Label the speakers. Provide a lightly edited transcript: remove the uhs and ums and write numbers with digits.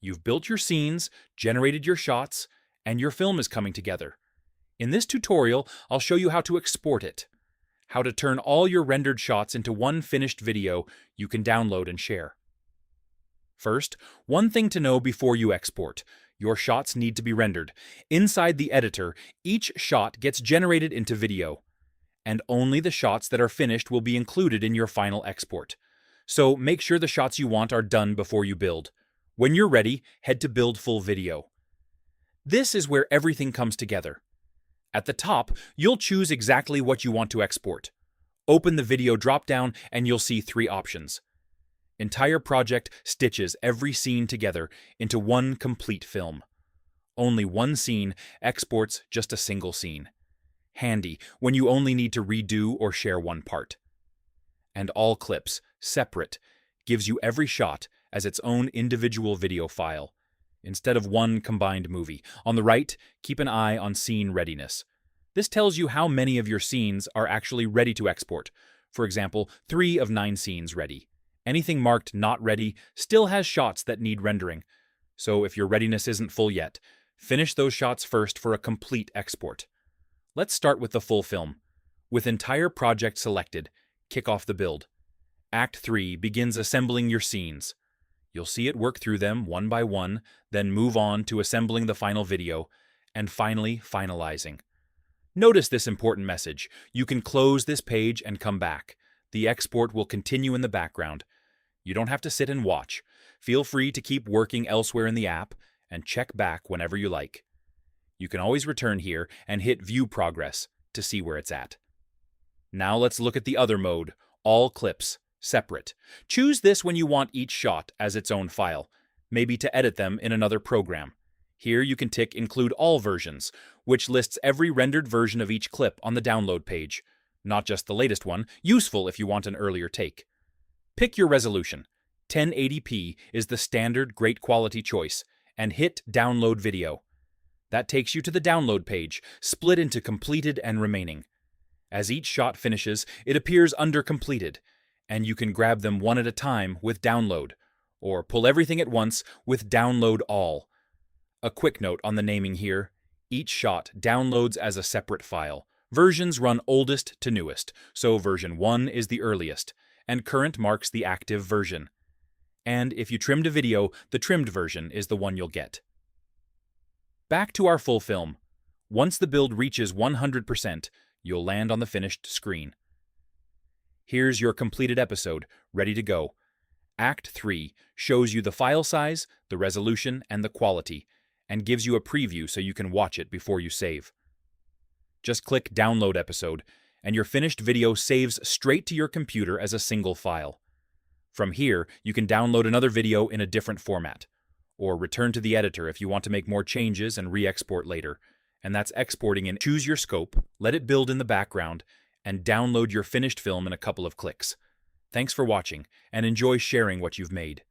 Speaker 1: You've built your scenes, generated your shots, and your film is coming together. In this tutorial, I'll show you how to export it, how to turn all your rendered shots into one finished video you can download and share. First, one thing to know before you export: your shots need to be rendered. Inside the editor, each shot gets generated into video, and only the shots that are finished will be included in your final export. So make sure the shots you want are done before you build. When you're ready, head to Build Full Video. This is where everything comes together. At the top, you'll choose exactly what you want to export. Open the video dropdown and you'll see 3 options. Entire project stitches every scene together into one complete film. Only one scene exports just a single scene. Handy when you only need to redo or share one part. And all clips, separate, gives you every shot as its own individual video file, instead of one combined movie. On the right, keep an eye on scene readiness. This tells you how many of your scenes are actually ready to export. For example, 3 of 9 scenes ready. Anything marked not ready still has shots that need rendering. So if your readiness isn't full yet, finish those shots first for a complete export. Let's start with the full film. With entire project selected, kick off the build. Act 3 begins assembling your scenes. You'll see it work through them one by one, then move on to assembling the final video, and finally finalizing. Notice this important message. You can close this page and come back. The export will continue in the background. You don't have to sit and watch. Feel free to keep working elsewhere in the app and check back whenever you like. You can always return here and hit View Progress to see where it's at. Now let's look at the other mode, All Clips, Separate. Choose this when you want each shot as its own file, maybe to edit them in another program. Here you can tick Include All Versions, which lists every rendered version of each clip on the download page. Not just the latest one, useful if you want an earlier take. Pick your resolution. 1080p is the standard great quality choice, and hit Download Video. That takes you to the download page, split into completed and remaining. As each shot finishes, it appears under completed, and you can grab them one at a time with Download, or pull everything at once with Download All. A quick note on the naming here: each shot downloads as a separate file. Versions run oldest to newest, so version 1 is the earliest, and current marks the active version. And if you trimmed a video, the trimmed version is the one you'll get. Back to our full film. Once the build reaches 100%, you'll land on the finished screen. Here's your completed episode, ready to go. Act 3 shows you the file size, the resolution, and the quality, and gives you a preview so you can watch it before you save. Just click Download Episode, and your finished video saves straight to your computer as a single file. From here, you can download another video in a different format, or return to the editor if you want to make more changes and re-export later. And that's exporting in. Choose your scope, let it build in the background, and download your finished film in a couple of clicks. Thanks for watching, and enjoy sharing what you've made.